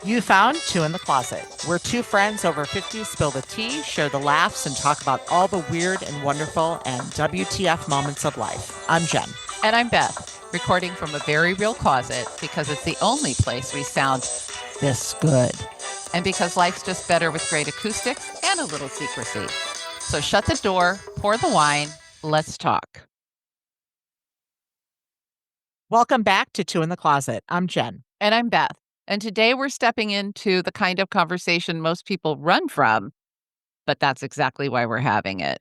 You found Two in the Closet. We're two friends over 50 spill the tea, share the laughs, and talk about all the weird and wonderful and WTF moments of life. I'm Jen. And I'm Beth, recording from a very real closet because it's the only place we sound this good. And because life's just better with great acoustics and a little secrecy. So shut the door, pour the wine, let's talk. Welcome back to Two in the Closet. I'm Jen. And I'm Beth. And today we're stepping into the kind of conversation most people run from, but that's exactly why we're having it.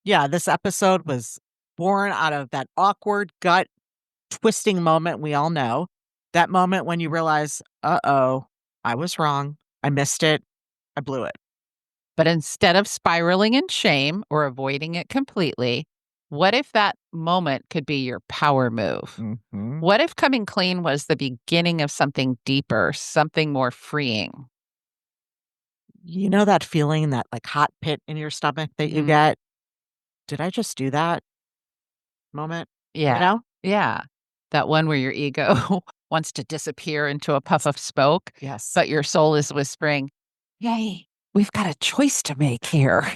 Yeah, this episode was born out of that awkward gut twisting moment we all know. That moment when you realize, uh-oh, I was wrong. I missed it. I blew it. But instead of spiraling in shame or avoiding it completely, what if that moment could be your power move? Mm-hmm. What if coming clean was the beginning of something deeper, something more freeing? You know that feeling, that like hot pit in your stomach that you Mhm. get? Did I just do that moment? You Yeah. know? Yeah. That one where your ego wants to disappear into a puff of smoke, Yes. but your soul is whispering, "Yay, we've got a choice to make here."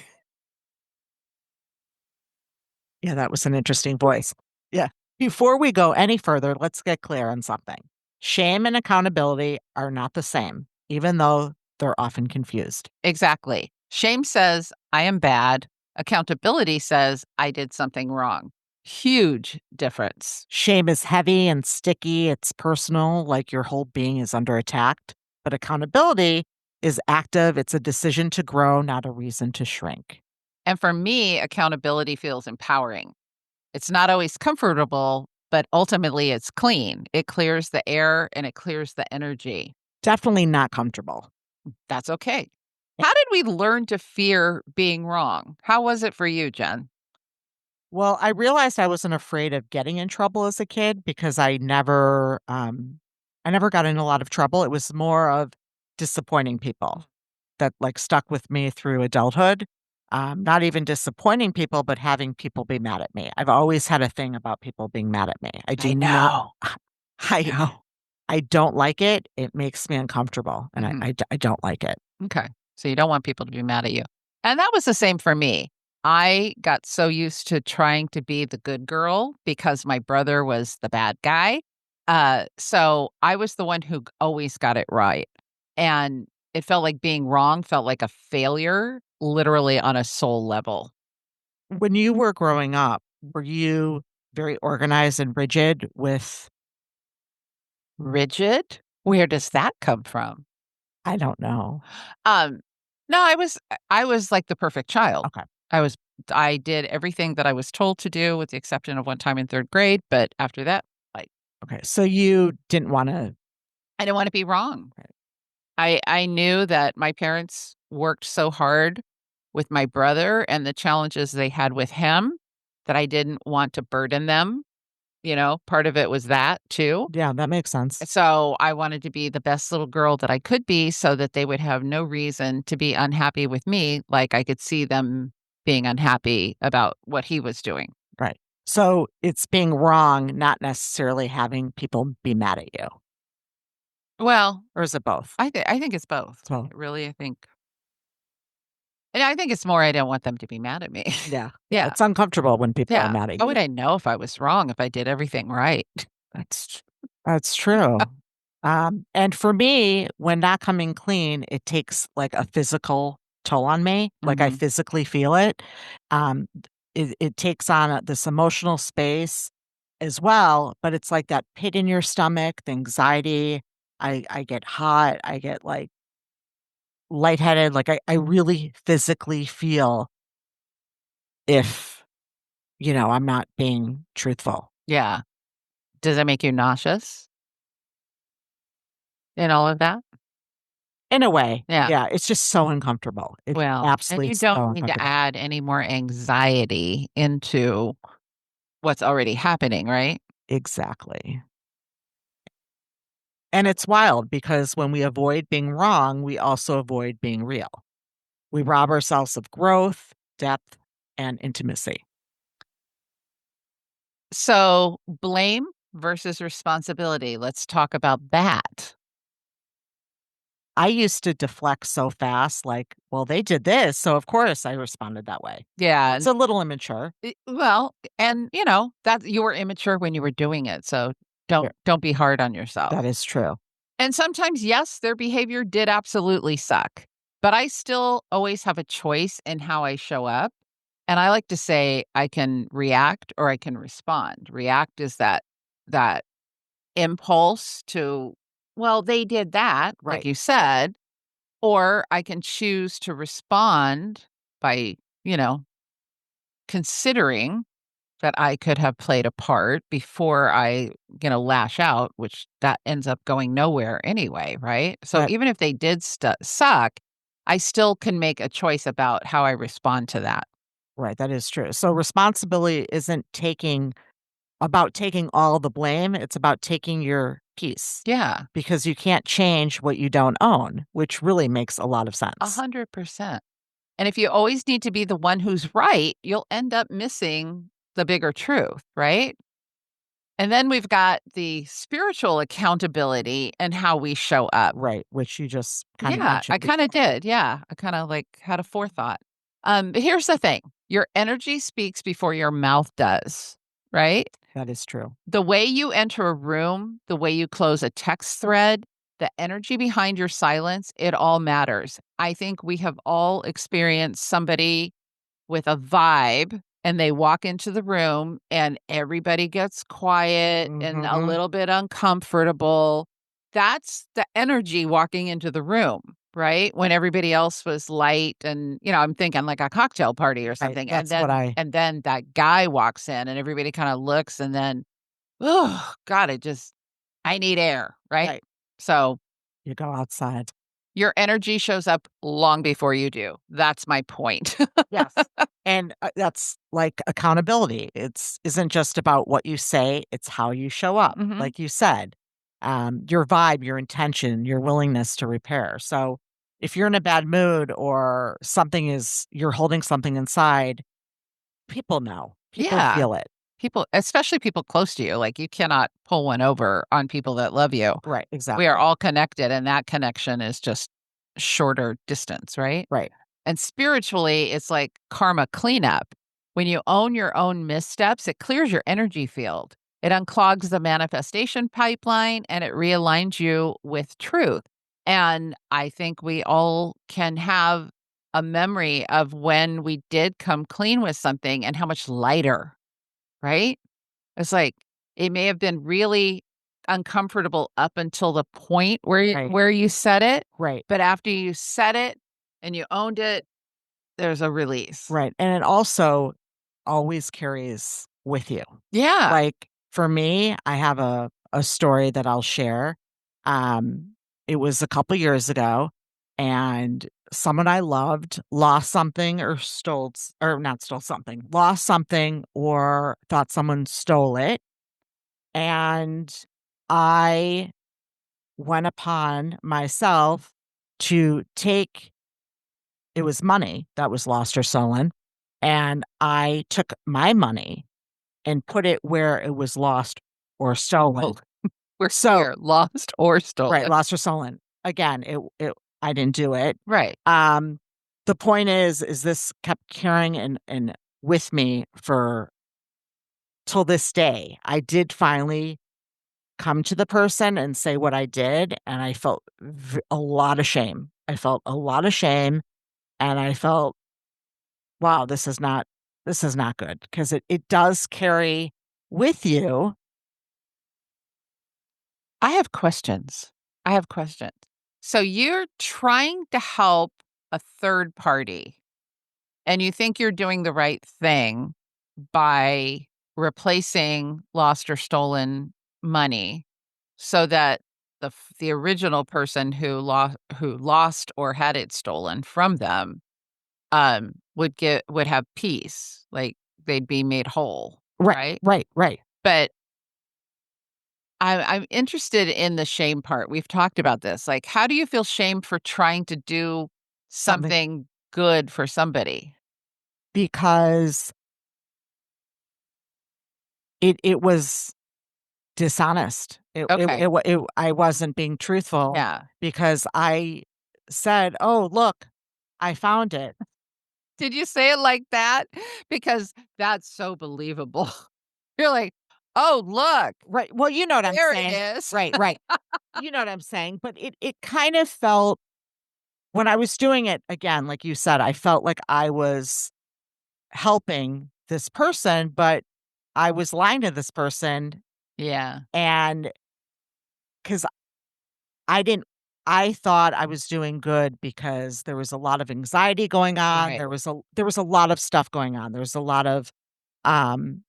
Yeah, that was an interesting voice. Yeah. Before we go any further, let's get clear on something. Shame and accountability are not the same, even though they're often confused. Exactly. Shame says, "I am bad." Accountability says, "I did something wrong." Huge difference. Shame is heavy and sticky, it's personal, like your whole being is under attack. But accountability is active, it's a decision to grow, not a reason to shrink. And for me, accountability feels empowering. It's not always comfortable, but ultimately it's clean. It clears the air and it clears the energy. Definitely not comfortable. That's okay. How did we learn to fear being wrong? How was it for you, Jen? Well, I realized I wasn't afraid of getting in trouble as a kid because I never got in a lot of trouble. It was more of disappointing people that like stuck with me through adulthood. Not even disappointing people, but having people be mad at me. I've always had a thing about people being mad at me. I do I not, know. I I, know. I don't like it. It makes me uncomfortable and Mhm. I don't like it. Okay. So you don't want people to be mad at you. And that was the same for me. I got so used to trying to be the good girl because my brother was the bad guy. So I was the one who always got it right. And it felt like being wrong felt like a failure, literally on a soul level. When you were growing up, were you very organized and rigid with, Rigid? Where does that come from? I don't know. Um, no, I was like the perfect child. Okay. I was I did everything that I was told to do with the exception of one time in 3rd grade, but after that, like, Okay. So you didn't want to. I didn't wanna be wrong. Right. I knew that my parents worked so hard with my brother and the challenges they had with him that I didn't want to burden them, part of it was that too. Yeah, that makes sense. So I wanted to be the best little girl that I could be so that they would have no reason to be unhappy with me, like I could see them being unhappy about what he was doing. Right. So it's being wrong, not necessarily having people be mad at you. Well, Or is it both? I think it's both. So Really, I think and I think it's more I don't want them to be mad at me. yeah. Yeah. Yeah, It's uncomfortable when people are yeah. mad at How you. would I know if I was wrong if I did everything right? That's that's true. And for me, when not coming clean, it takes like a physical toll on me. Like I Mhm. physically feel it. Um, it takes on this emotional space as well, but it's like that pit in your stomach, the anxiety. I get hot. I get like lightheaded. Like I really physically feel if, I'm not being truthful. Yeah. Does that make you nauseous in all of that? In a way. Yeah. Yeah. It's just so uncomfortable. It's Well, and absolutely you so don't need to uncomfortable. add any more anxiety into what's already happening, right? Exactly. And it's wild because when we avoid being wrong, we also avoid being real. We rob ourselves of growth, depth, and intimacy. So, blame versus responsibility. Let's talk about that. I used to deflect so fast, like, well, they did this, so of course I responded that way. Yeah, It's and a little immature. well, and, that you were immature when you were doing it, so Yeah, don't be hard on that yourself. is true. And sometimes, yes, their behavior did absolutely suck, but I still always have a choice in how I show up, and I like to say I can react or I can respond. React is that impulse to, "Well, they did that," like Right, you said, or I can choose to respond by, you know, considering that I could have played a part before I, lash out, which that ends up going nowhere anyway, right? So that even if they did suck, I still can make a choice about how I respond to that. right, that is true. So responsibility isn't taking all the blame, it's about taking your piece, Yeah, because you can't change what you don't own, which really makes a lot of sense. 100%. And if you always need to be the one who's right, you'll end up missing the bigger truth, right? And then we've got the spiritual accountability and how we show up. Right, which you just kinda Yeah, I mentioned kinda before. did, yeah. I kinda, like, had a forethought. But here's the thing, your energy speaks before your mouth does, right? That is true. The way you enter a room, the way you close a text thread, the energy behind your silence, it all matters. I think we have all experienced somebody with a vibe and they walk into the room and everybody gets quiet and a Mhm. little bit uncomfortable. That's the energy walking into the room, right? When everybody else was light and, I'm thinking like a cocktail party or Right, something. And that's what then I and then that guy walks in and everybody kind of looks and then, oh God, I need air, right? right, So you go outside. your energy shows up long before you do. That's my point. Yes, and, that's like accountability. Isn't just about what you say, it's how you show up, Mhm. like you said. Your vibe, your intention, your willingness to repair. So, if you're in a bad mood or you're holding something inside, people know. People Yeah. feel it. People, especially people close to you, like, you cannot pull one over on people that love you. Right, We are exactly. all connected, and that connection is just shorter distance, right? Right, And spiritually, it's like karma cleanup. When you own your own missteps, it clears your energy field. It unclogs the manifestation pipeline and it realigns you with truth. And I think we all can have a memory of when we did come clean with something and how much lighter, right? It's like it may have been really uncomfortable up until the point right, where you said it, right. but after you said it and you owned it, there's a release. Right, and it also always carries with you. Yeah. Like, for me, I have a story that I'll share. Um, it was a couple years ago, and someone I loved lost something or or not stole something, lost something or thought someone stole it, and I went upon myself to take it was money that was lost or stolen, and I took my money and put it where it was lost or stolen. Well, we're So clear, lost or right, stolen. lost or stolen. Again, it I didn't do it. Right. Um, the point is this kept carrying and with me for till this day. I did finally come to the person and say what I did, and I felt a lot of shame. I felt a lot of shame, and I felt wow, this is not good because it does carry with you. I have questions. I have questions. So you're trying to help a third party and you think you're doing the right thing by replacing lost or stolen money so that the original person who lost or had it stolen from them would have peace, like they'd be made whole, Right, right? right, right. But I'm interested in the shame part. We've talked about this. Like, how do you feel shame for trying to do Something something good for somebody? because it was dishonest. Okay. I wasn't being truthful Yeah. because I said, "Oh, look, I found it." Did you say it like that? Because that's so believable. You're like, "Oh, look, Right. Well, you know what I'm there it saying. is." Right, right. You know what I'm saying, but it kind of felt when I was doing it again, like you said, I felt like I was helping this person, but I was lying to this person Yeah, and because I didn't I thought I was doing good because there was a lot of anxiety going on. right. There was a lot of stuff going on. There was a lot of um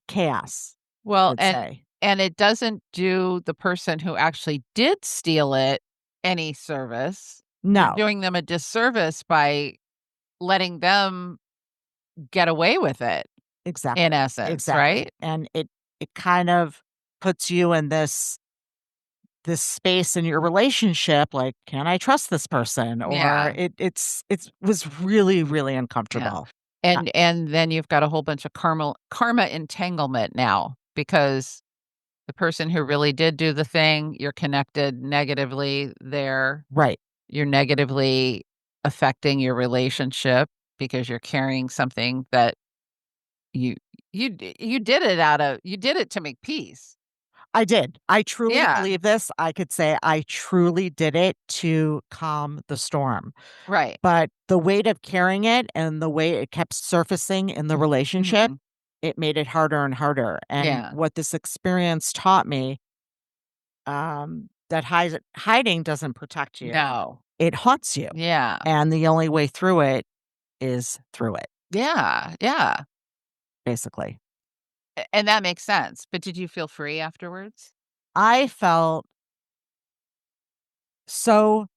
chaos, Well, I'd say. and it doesn't do the person who actually did steal it any service. You're No, doing them a disservice by letting them get away with it, in exactly. essence, Exactly. right? And it kind of puts you in this space in your relationship like, can I trust this person? Or Yeah, it was really, really yeah. uncomfortable. Uh, And then you've got a whole bunch of karma entanglement now because the person who really did do the thing, you're connected negatively there. right. You're negatively affecting your relationship because you're carrying something that you you did it out of you did it to make peace. I did. I truly Yeah, believe this. I could say I truly did it to calm the storm. right. But the weight of carrying it and the way it kept surfacing in the relationship, Mhm. it made it harder and harder. And Yeah. what this experience taught me, that hiding doesn't protect you. No. It haunts you. Yeah. And the only way through it is through it, Yeah, yeah. basically. And that makes sense, but did you feel free afterwards? I felt so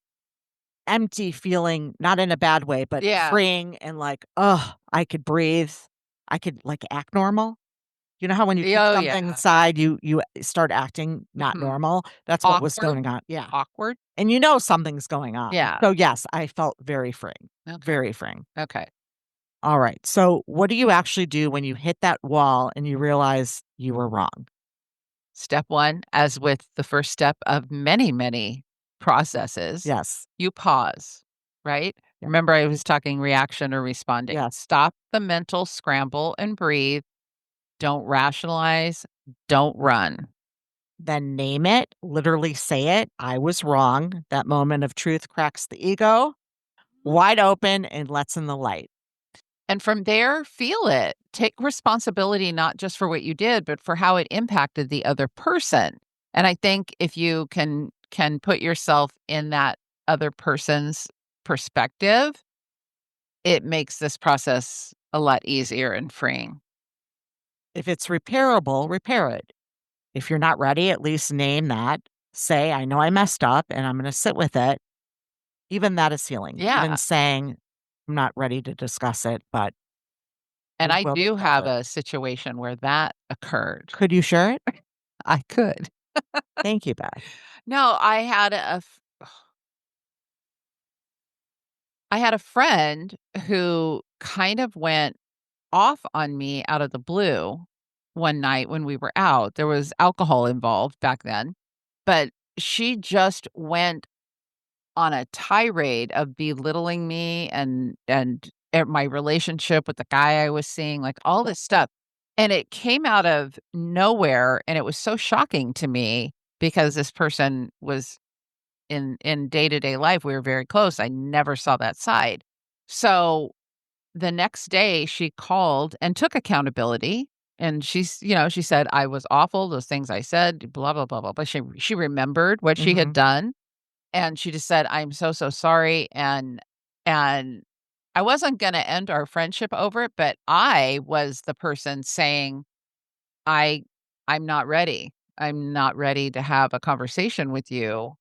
empty feeling, not in a bad way, but Yeah. freeing and like, oh, I could breathe. I could like act normal. You know how when you keep Oh, something yeah. inside, you start acting not Mhm. normal? That's what was Awkward? going on. Yeah. Awkward? And you know something's going on. Yeah. So yes, I felt very freeing. Okay. Very freeing. Okay. All right. So what do you actually do when you hit that wall and you realize you were wrong? Step 1, as with the first step of many, many processes, Yes. you pause, right? Yeah. Remember I was talking reaction or responding. Yes. Stop the mental scramble and breathe. Don't rationalize. Don't run. Then name it, literally say it. I was wrong. That moment of truth cracks the ego wide open and lets in the light. And from there, feel it. Take responsibility not just for what you did, but for how it impacted the other person. And I think if you can put yourself in that other person's perspective, it makes this process a lot easier and freeing. If it's repairable, repair it. If you're not ready, at least name that. Say, I know I messed up and I'm going to sit with it. Even that is healing. Even Yeah. saying, I'm not ready to discuss it, but And we I will do discuss have it. a situation where that occurred. Could you share it? I could. Thank you, Beth. No, I had a friend who kind of went off on me out of the blue one night when we were out. There was alcohol involved back then, but she just went on a tirade of belittling me and my relationship with the guy I was seeing, like all this stuff. And it came out of nowhere and it was so shocking to me because this person was in day-to-day life, we were very close. I never saw that side. So the next day she called and took accountability and she said, I was awful. Those things I said, blah, blah, blah, blah. But she remembered what she had Hmm. done. And she just said, I'm so, so sorry. And I wasn't going to end our friendship over it, but I was the person saying, I, I'm not ready. I'm not ready to have a conversation with you.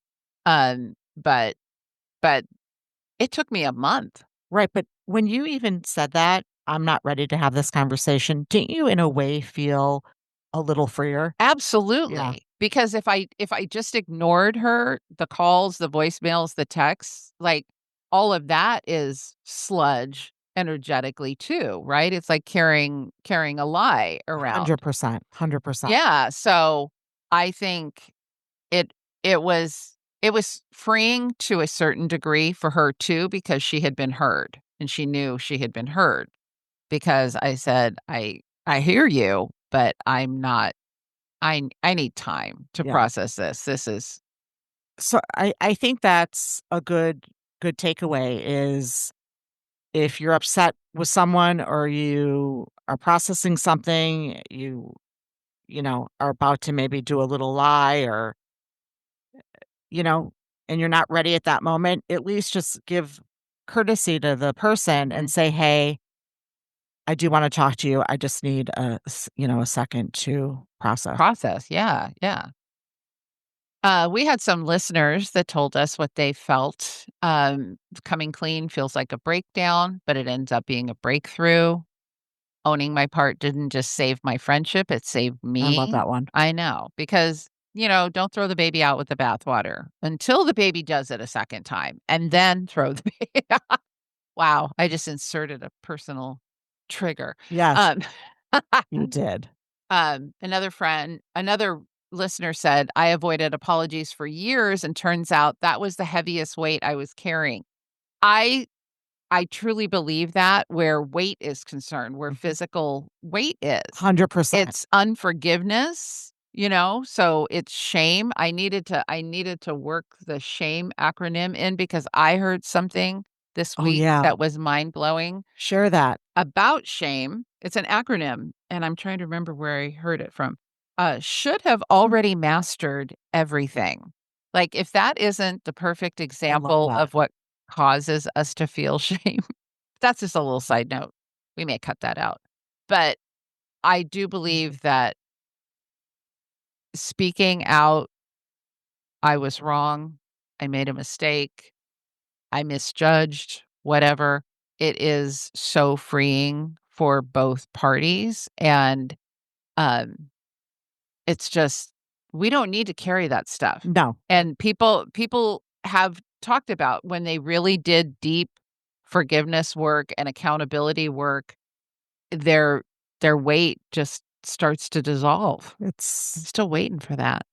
But, but it took me a month. Right. But when you even said that, I'm not ready to have this conversation, didn't you, in a way, feel a little freer? Yeah. Absolutely, because if I just ignored her, the calls, the voicemails, the texts, like, all of that is sludge, energetically too, right? It's like carrying a lie around. 100%, 100%. Yeah, so I think it it was it was freeing to a certain degree for her too, because she had been heard, and she knew she had been heard, because I said, I hear you, but I'm not I need time to Yeah. process this. This is So I think that's a good takeaway is if you're upset with someone or you are processing something, are about to maybe do a little lie or, you know, and you're not ready at that moment, at least just give courtesy to the person and Mhm. say, "Hey, I do wanna talk to you. I just need a second to process." process. Yeah, yeah. We had some listeners that told us what they felt. Coming clean feels like a breakdown, but it ends up being a breakthrough. Owning my part didn't just save my friendship, it saved I love me. that one. I know, because, don't throw the baby out with the bathwater until the baby does it a second time, and then throw the baby out. Wow, I just inserted a personal trigger. Yes, Um, you did. another listener said, "I avoided apologies for years, and turns out that was the heaviest weight I was carrying." I I truly believe that where weight is concerned, where Mhm. physical weight is, 100%. it's unforgiveness, so it's shame. I needed to work the shame acronym in, because I heard something this Oh, week yeah. that was mind-blowing Share that. about shame. It's an acronym, and I'm trying to remember where I heard it from. Should have already mastered everything. Like, if that isn't the perfect I love example that. of what causes us to feel shame, that's just a little side note. We may cut that out. But I do Mhm. believe that speaking out, "I was wrong. I made a mistake. I misjudged," whatever, it is so freeing for both parties. And um, it's just, we don't need to carry that stuff. No, And people have talked about when they really did deep forgiveness work and accountability work, their their weight just starts to dissolve. I'm it's still waiting for that.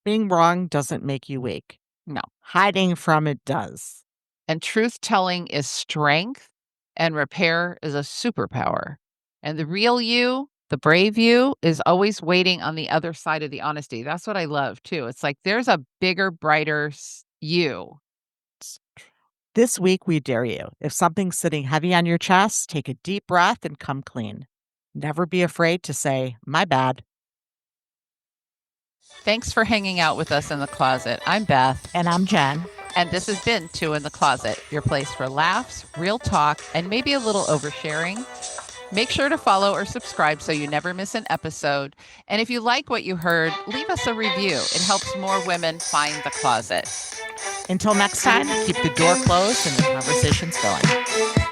being wrong doesn't make you weak. No. Hiding from it does. And truth telling is strength, and repair is a superpower. And the real you, the brave you, is always waiting on the other side of the honesty. That's what I love too. It's like there's a bigger, brighter you. This week, we dare you. If something's sitting heavy on your chest, take a deep breath and come clean. Never be afraid to say, "My bad." Thanks for hanging out with us in the closet. I'm Beth, And I'm Jen. and this has been Two in the Closet, your place for laughs, real talk, and maybe a little oversharing. Make sure to follow or subscribe so you never miss an episode. And if you like what you heard, leave us a review. It helps more women find the closet. Until next time, keep the door closed and the conversations going.